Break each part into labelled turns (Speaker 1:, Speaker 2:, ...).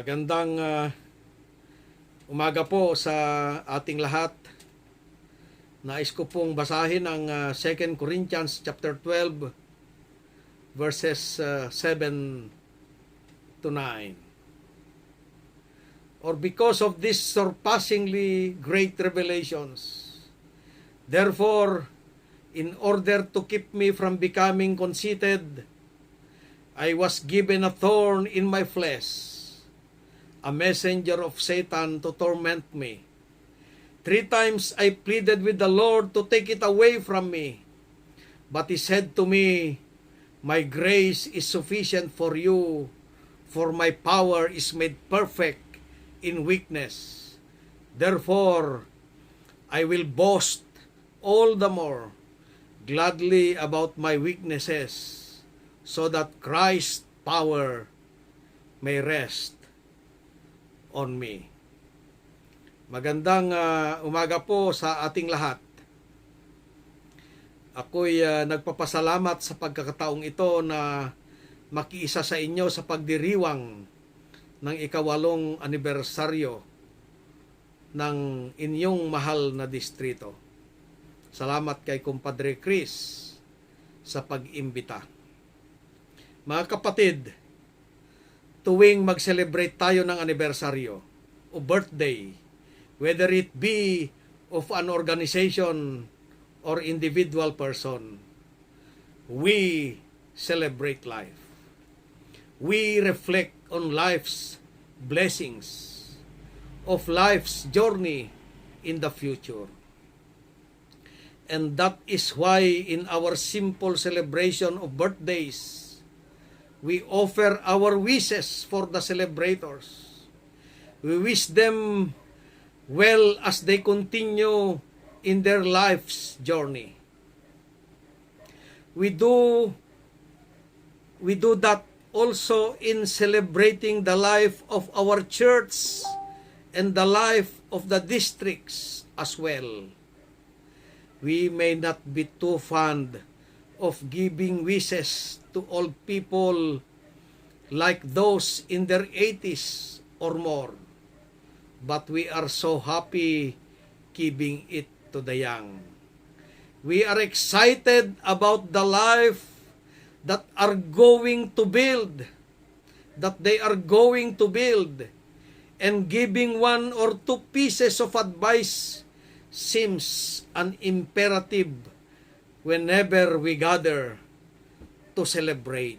Speaker 1: Magandang umaga po sa ating lahat. Nais ko pong basahin ang 2 Corinthians chapter 12 verses 7 to 9. Or because of these surpassingly great revelations, therefore, in order to keep me from becoming conceited, I was given a thorn in my flesh, a messenger of Satan to torment me. 3 times I pleaded with the Lord to take it away from me. But he said to me, "My grace is sufficient for you, for my power is made perfect in weakness. Therefore, I will boast all the more gladly about my weaknesses, so that Christ's power may rest on me." Magandang umaga po sa ating lahat. Ako'y nagpapasalamat sa pagkakataong ito na makiisa sa inyo sa pagdiriwang ng ika-8 anibersaryo ng inyong mahal na distrito. Salamat kay Kumpadre Chris sa pag-imbita. Mga kapatid, tuwing mag-celebrate tayo ng anibersaryo o birthday, whether it be of an organization or individual person, we celebrate life. We reflect on life's blessings, of life's journey in the future. And that is why in our simple celebration of birthdays, we offer our wishes for the celebrators. We wish them well as they continue in their life's journey. We do that also in celebrating the life of our church and the life of the districts as well. We may not be too fond of giving wishes to old people like those in their 80s or more, but we are so happy giving it to the young. We are excited about the life that are going to build, that they are going to build, and giving 1 or 2 pieces of advice seems an imperative whenever we gather to celebrate.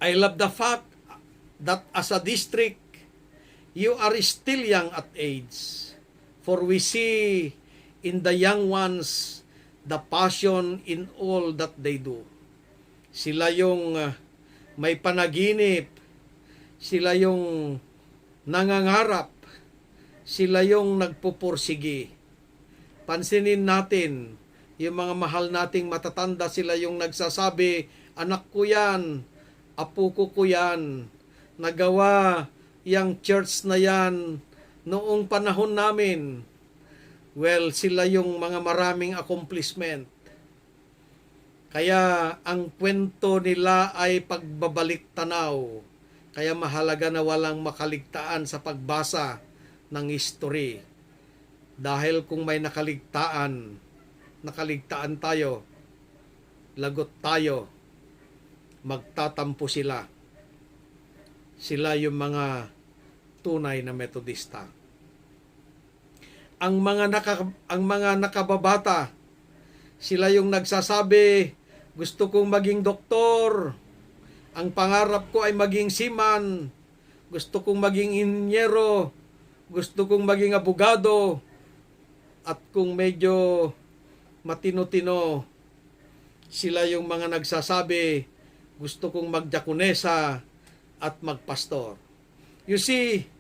Speaker 1: I love the fact that as a district, you are still young at age, for we see in the young ones the passion in all that they do. Sila yung may panaginip, sila yung nangangarap, sila yung nagpupursigi. Pansinin natin, yung mga mahal nating matatanda, sila yung nagsasabi, "Anak ko yan, apo ko yan, nagawa yung church na yan noong panahon namin." Well, sila yung mga maraming accomplishment. Kaya ang kwento nila ay pagbabalik tanaw. Kaya mahalaga na walang makaligtaan sa pagbasa ng history. Dahil kung may nakaligtaan tayo, lagot tayo, magtatampo sila. Sila yung mga tunay na Metodista. Ang mga nakababata, sila yung nagsasabi, "Gusto kong maging doktor. Ang pangarap ko ay maging seaman. Gusto kong maging inhinyero. Gusto kong maging abogado." At kung medyo matino-tino, sila yung mga nagsasabi, "Gusto kong magdiakonesa at magpastor." You see,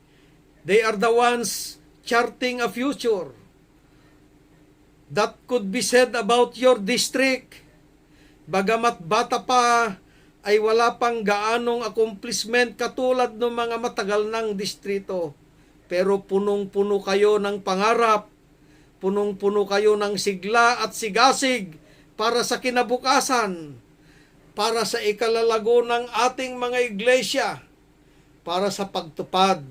Speaker 1: they are the ones charting a future that could be said about your district. Bagamat bata pa, ay wala pang gaanong accomplishment katulad ng mga matagal ng distrito. Pero punong-puno kayo ng pangarap, punong-puno kayo ng sigla at sigasig para sa kinabukasan, para sa ikalalago ng ating mga iglesia, para sa pagtupad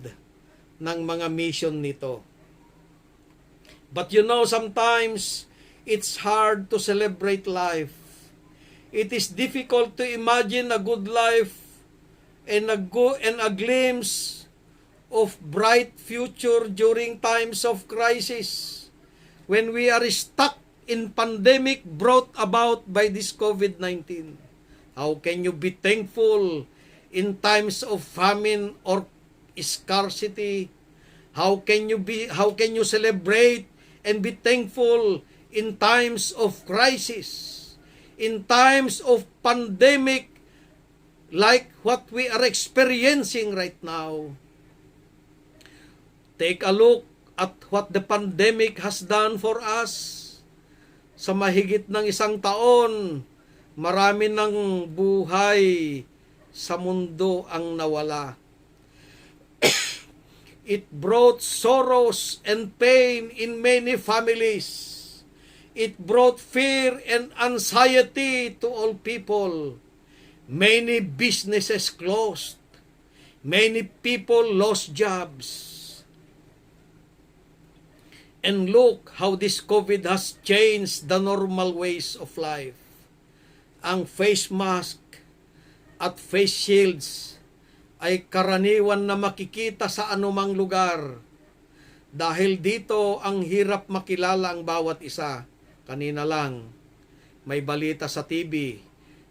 Speaker 1: ng mga mission nito. But sometimes it's hard to celebrate life. It is difficult to imagine a good life and a glimpse of bright future during times of crisis, when we are stuck in pandemic brought about by this COVID-19. How can you be thankful in times of famine or scarcity? How can you celebrate and be thankful in times of crisis? In times of pandemic like what we are experiencing right now. Take a look at what the pandemic has done for us. Sa mahigit ng 1 taon, marami ng buhay sa mundo ang nawala. It brought sorrows and pain in many families. It brought fear and anxiety to all people. Many businesses closed. Many people lost jobs. And look how this COVID has changed the normal ways of life. Ang face mask at face shields ay karaniwan na makikita sa anumang lugar. Dahil dito ang hirap makilala ang bawat isa. Kanina lang, may balita sa TV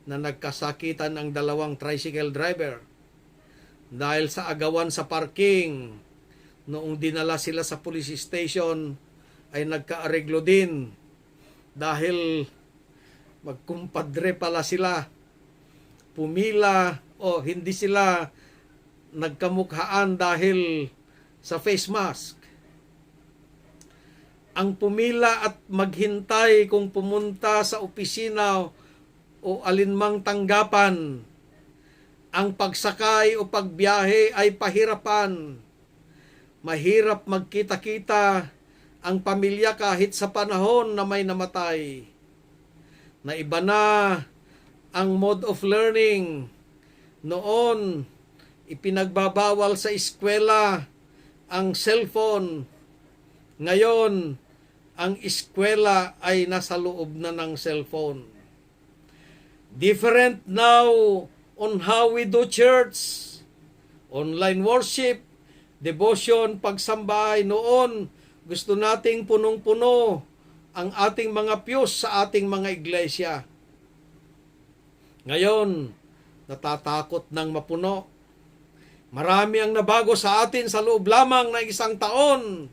Speaker 1: na nagkasakitan ang 2 tricycle driver dahil sa agawan sa parking. Noong dinala sila sa police station ay nagkaareglo din dahil magkumpadre pala sila. Pumila o hindi sila nagkamukhaan dahil sa face mask. Ang pumila at maghintay kung pumunta sa opisina o alinmang tanggapan, ang pagsakay o pagbiyahe ay pahirapan. Mahirap magkita-kita ang pamilya kahit sa panahon na may namatay. Na iba na ang mode of learning. Noon, ipinagbabawal sa eskwela ang cellphone. Ngayon, ang eskwela ay nasa loob na ng cellphone. Different now on how we do church. Online worship, devotion, pagsambahay. Noon, gusto nating punong-puno ang ating mga piyos sa ating mga iglesia. Ngayon, natatakot ng mapuno. Marami ang nabago sa atin sa loob lamang ng 1 taon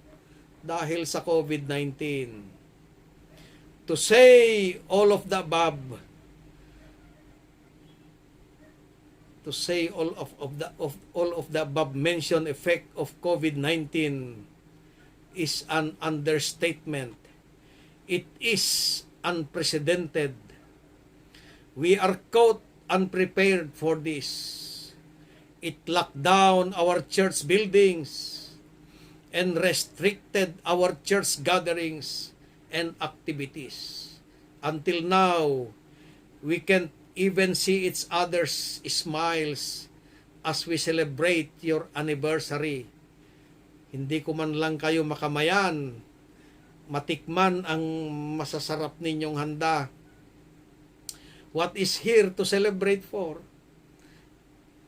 Speaker 1: dahil sa COVID-19. To say all of the above, all of the above mentioned effect of COVID-19 is an understatement. It is unprecedented. We are caught unprepared for this. It locked down our church buildings and restricted our church gatherings and activities. Until now, we can't even see each other's smiles as we celebrate your anniversary. Hindi ko man lang kayo makamayan, matikman ang masasarap ninyong handa. What is here to celebrate for?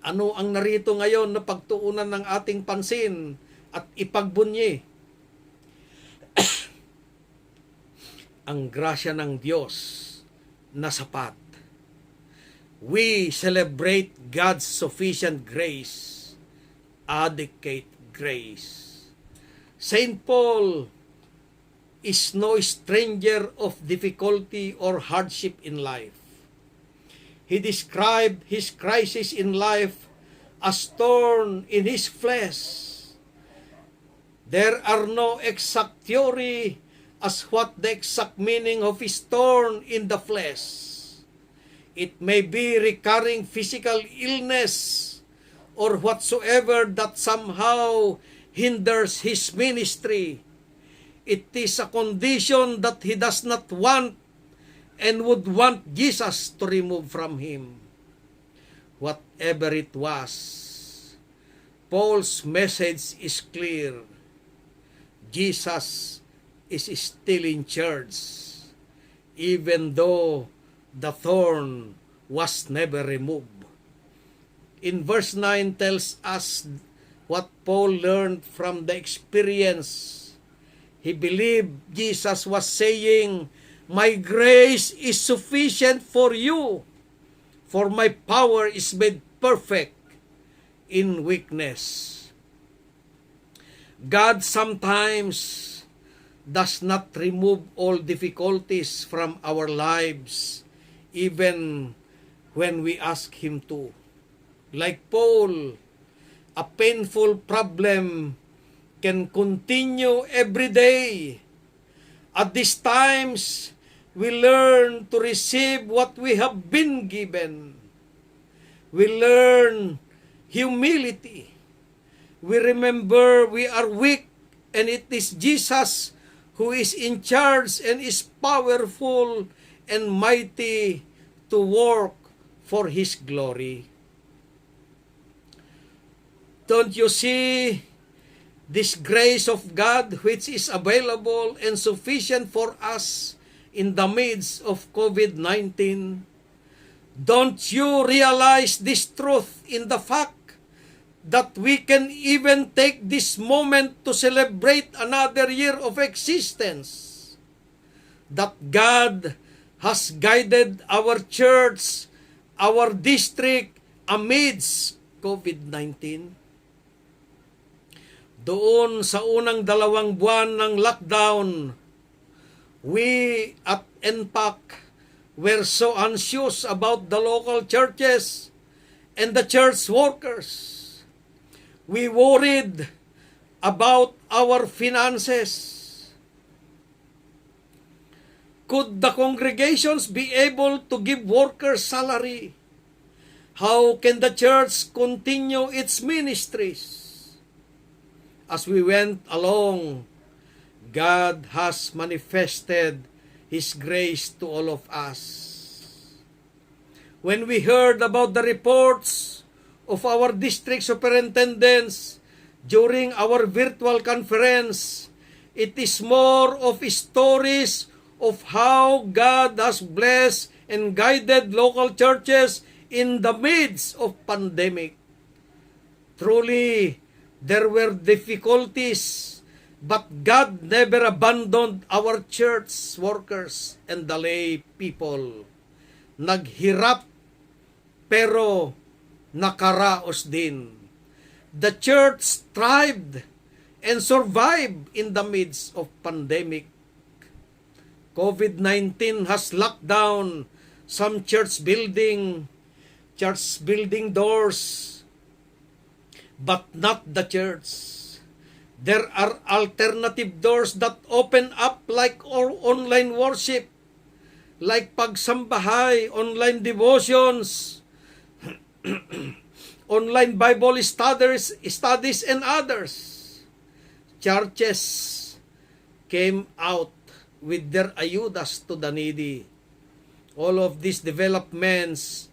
Speaker 1: Ano ang narito ngayon na pagtuunan ng ating pansin at ipagbunyi? Ang grasya ng Diyos na sapat. We celebrate God's sufficient grace, adequate grace. Saint Paul is no stranger of difficulty or hardship in life. He described his crisis in life as thorn in his flesh. There are no exact theory as what the exact meaning of his thorn in the flesh. It may be recurring physical illness or whatsoever that somehow hinders his ministry. It is a condition that he does not want and would want Jesus to remove from him. Whatever it was, Paul's message is clear. Jesus is still in charge, even though the thorn was never removed. In verse 9 tells us what Paul learned from the experience. He believed Jesus was saying, "My grace is sufficient for you, for my power is made perfect in weakness." God sometimes does not remove all difficulties from our lives, even when we ask Him to. Like Paul, a painful problem can continue every day. At these times, we learn to receive what we have been given. We learn humility. We remember we are weak, and it is Jesus who is in charge and is powerful and mighty to work for His glory. Don't you see this grace of God which is available and sufficient for us in the midst of COVID-19? Don't you realize this truth in the fact that we can even take this moment to celebrate another year of existence? That God has guided our church, our district amidst COVID-19. Doon sa unang 2 buwan ng lockdown, we at NPAC were so anxious about the local churches and the church workers. We worried about our finances. Could the congregations be able to give workers salary? How can the church continue its ministries? As we went along, God has manifested His grace to all of us. When we heard about the reports of our district superintendents during our virtual conference, it is more of stories of how God has blessed and guided local churches in the midst of pandemic. Truly, there were difficulties, but God never abandoned our church workers and the lay people. Naghirap pero nakaraos din. The church thrived and survived in the midst of pandemic. COVID-19 has locked down some church building doors, but not the church. There are alternative doors that open up like online worship, like pagsambahay, online devotions, online Bible studies and others. Churches came out with their ayudas to the needy. All of these developments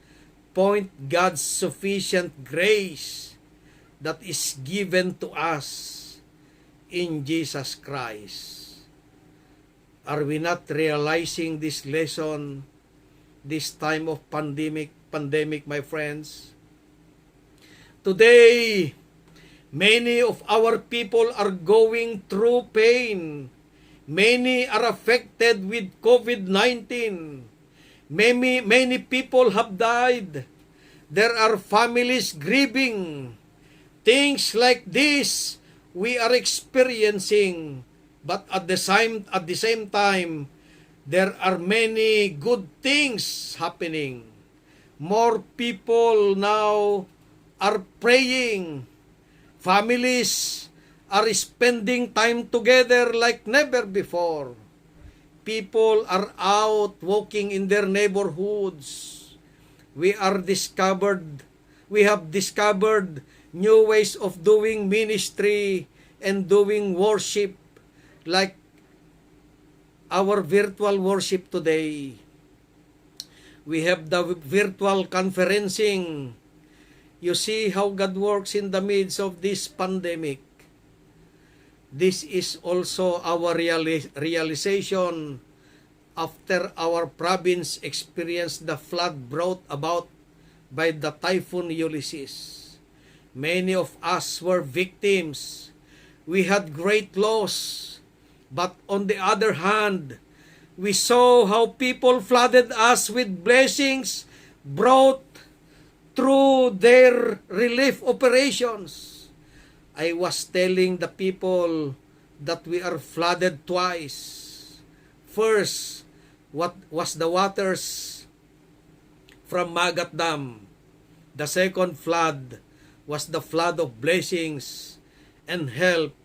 Speaker 1: point God's sufficient grace that is given to us in Jesus Christ. Are we not realizing this lesson this time of pandemic, my friends? Today, many of our people are going through pain. Many are affected with COVID-19. Many people have died. There are families grieving. Things like this we are experiencing, but at the same time, there are many good things happening. More people now are praying. Families are spending time together like never before. People are out walking in their neighborhoods. We have discovered new ways of doing ministry and doing worship, like our virtual worship today. We have the virtual conferencing. You see how God works in the midst of this pandemic. This is also our realization after our province experienced the flood brought about by the typhoon Ulysses. Many of us were victims. We had great loss. But on the other hand, we saw how people flooded us with blessings brought through their relief operations. I was telling the people that we are flooded twice. First, what was the waters from Magat Dam. The second flood was the flood of blessings and help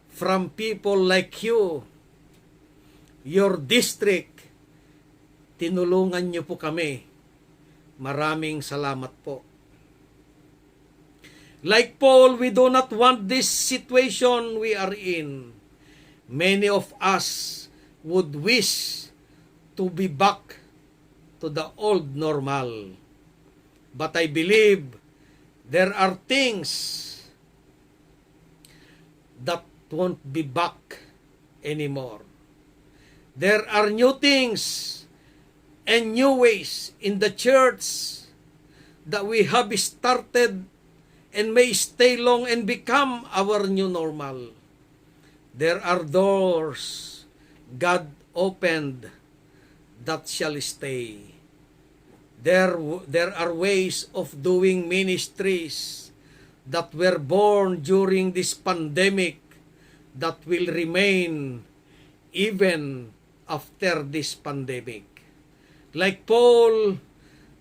Speaker 1: from people like you. Your district, tinulungan niyo po kami. Maraming salamat po. Like Paul, we do not want this situation we are in. Many of us would wish to be back to the old normal. But I believe there are things that won't be back anymore. There are new things and new ways in the church that we have started and may stay long and become our new normal. There are doors God opened that shall stay. There are ways of doing ministries that were born during this pandemic that will remain even after this pandemic. Like Paul,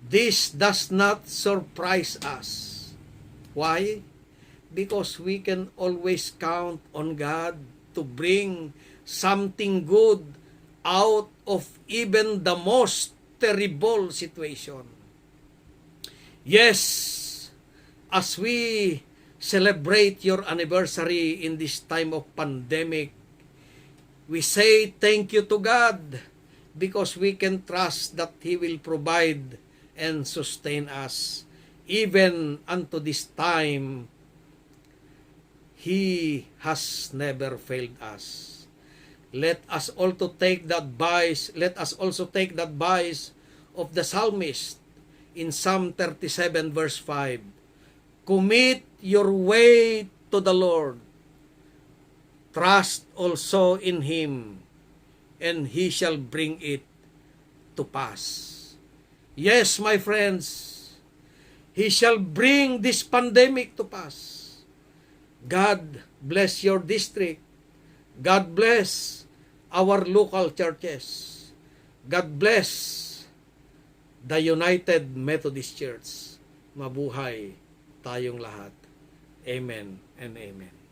Speaker 1: this does not surprise us. Why? Because we can always count on God to bring something good out of even the most terrible situation. Yes, as we celebrate your anniversary in this time of pandemic, we say thank you to God because we can trust that He will provide and sustain us. Even unto this time, He has never failed us. Let us also take the advice. Let us also take the advice of the psalmist in Psalm 37 verse 5. Commit your way to the Lord. Trust also in Him, and He shall bring it to pass. Yes, my friends, He shall bring this pandemic to pass. God bless your district. God bless our local churches. God bless the United Methodist Church. Mabuhay tayong lahat. Amen and amen.